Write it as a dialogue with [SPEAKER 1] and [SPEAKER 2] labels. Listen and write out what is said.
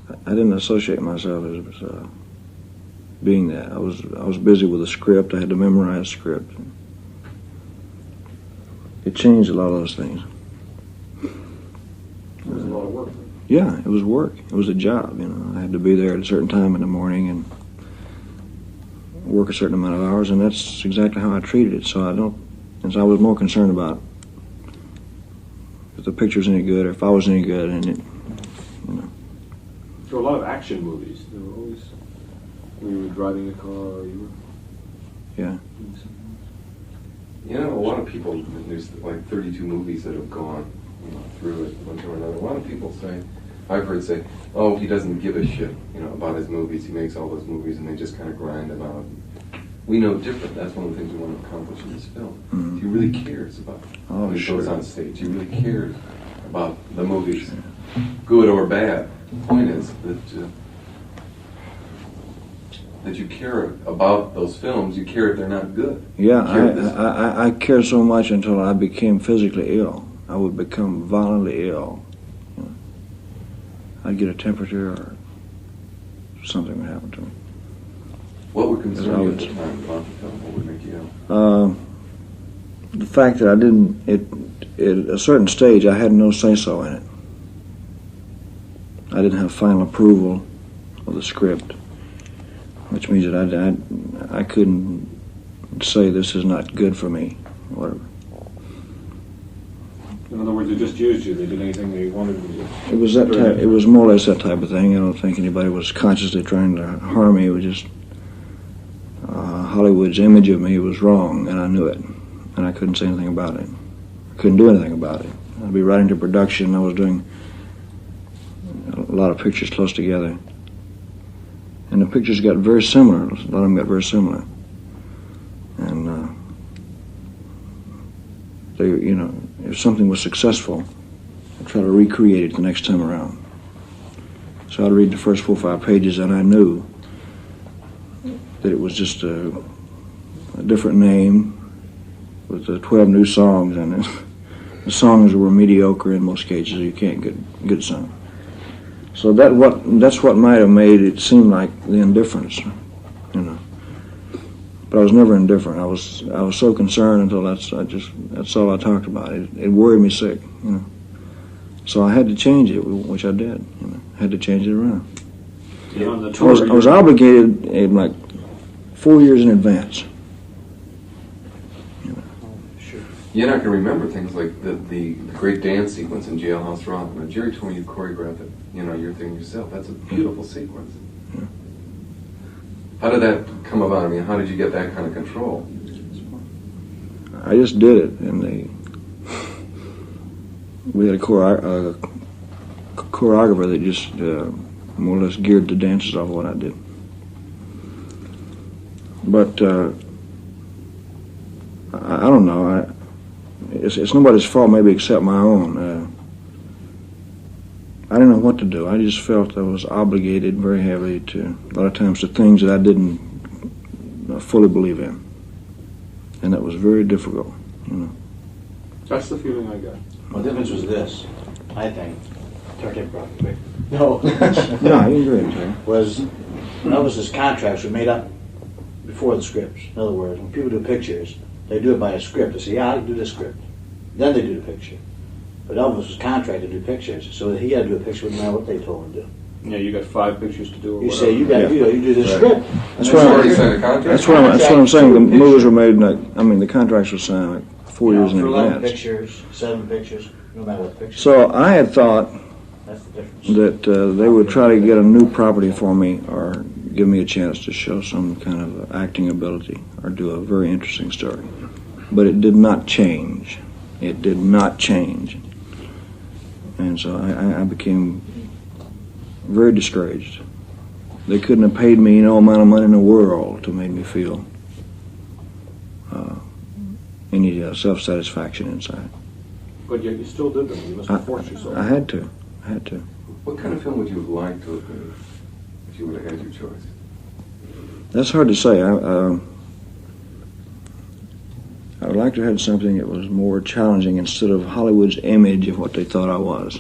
[SPEAKER 1] I didn't associate myself as being that. I was busy with a script. I had to memorize a script. It changed a lot of those things.
[SPEAKER 2] It was a lot of work.
[SPEAKER 1] Yeah, it was work. It was a job. I had to be there at a certain time in the morning and work a certain amount of hours, and that's exactly how I treated it. So I was more concerned about if the picture was any good or if I was any good, and it.
[SPEAKER 2] There were a lot of action movies. There were always when you were driving a car or you were.
[SPEAKER 1] Yeah.
[SPEAKER 3] A lot of people, there's like 32 movies that have gone through it one time or another. A lot of people say, I've heard say, oh, he doesn't give a shit, about his movies. He makes all those movies and they just kind of grind them out. We know different. That's one of the things we want to accomplish in this film.
[SPEAKER 1] Mm-hmm.
[SPEAKER 3] He really cares about when he goes on stage. He really cares about the movies, good or bad. The point is that you care about those films. You care if they're not good.
[SPEAKER 1] Yeah, I cared so much until I became physically ill. I would become violently ill. I'd get a temperature or something would happen to me.
[SPEAKER 3] What would concern you at the time about the film? What would make you ill?
[SPEAKER 1] The fact that I didn't, at a certain stage, I had no say-so in it. I didn't have final approval of the script, which means that I couldn't say this is not good for me, or whatever.
[SPEAKER 2] In other words, they just used you. They did anything they wanted to do.
[SPEAKER 1] It was that type. It was more or less that type of thing. I don't think anybody was consciously trying to harm me. It was just Hollywood's image of me was wrong, and I knew it, and I couldn't say anything about it. I couldn't do anything about it. I'd be writing to production. I was doing a lot of pictures close together, and the pictures got very similar. A lot of them got very similar, and they, if something was successful, I'd try to recreate it the next time around. So I'd read the first 4 or 5 pages, and I knew that it was just a different name with 12 new songs, and the songs were mediocre in most cases. You can't get good song. So that's what might have made it seem like the indifference, But I was never indifferent. I was so concerned until that's all I talked about. It worried me sick, So I had to change it, which I did. I had to change it around.
[SPEAKER 2] Yeah, on the tour,
[SPEAKER 1] I was obligated in like 4 years in advance.
[SPEAKER 3] You're not going to remember things like the great dance sequence in Jailhouse Rock. When Jerry told me you choreographed it, your thing yourself. That's a beautiful sequence.
[SPEAKER 1] Yeah.
[SPEAKER 3] How did that come about? I mean, how did you get that kind of control?
[SPEAKER 1] I just did it, and we had a choreographer that just more or less geared the dances off of what I did. But I don't know. It's nobody's fault, maybe except my own. I didn't know what to do. I just felt I was obligated very heavily to, a lot of times, to things that I didn't fully believe in. And that was very difficult,
[SPEAKER 2] That's the feeling I got.
[SPEAKER 4] Well, the difference was this, I think. No.
[SPEAKER 1] No, you can go ahead,
[SPEAKER 4] was Elvis's contracts were made up before the scripts. In other words, when people do pictures, they do it by a script. They say, yeah, I'll do this script. Then they do the picture. But Elvis was contracted to do pictures, so he had to do a picture no matter what they told him to do.
[SPEAKER 2] Yeah, you got 5 pictures to do. Or
[SPEAKER 4] You
[SPEAKER 2] whatever.
[SPEAKER 4] say you got you do this script.
[SPEAKER 1] That's
[SPEAKER 3] You already signed a contract.
[SPEAKER 1] That's what I'm saying. The movies were made, the contracts were signed like 4 years in
[SPEAKER 4] for 11
[SPEAKER 1] advance.
[SPEAKER 4] pictures, 7 pictures, no matter what the picture.
[SPEAKER 1] So I had thought
[SPEAKER 4] That's the difference.
[SPEAKER 1] that they would try to get a new property for me or give me a chance to show some kind of acting ability or do a very interesting story. But it did not change. It did not change. And so I became very discouraged. They couldn't have paid me no amount of money in the world to make me feel any self-satisfaction inside.
[SPEAKER 2] But yet you still did them. You must have forced yourself.
[SPEAKER 1] I had to.
[SPEAKER 3] What kind of film would you have liked to have made if you would have had your choice?
[SPEAKER 1] That's hard to say. I would like to have had something that was more challenging instead of Hollywood's image of what they thought I was.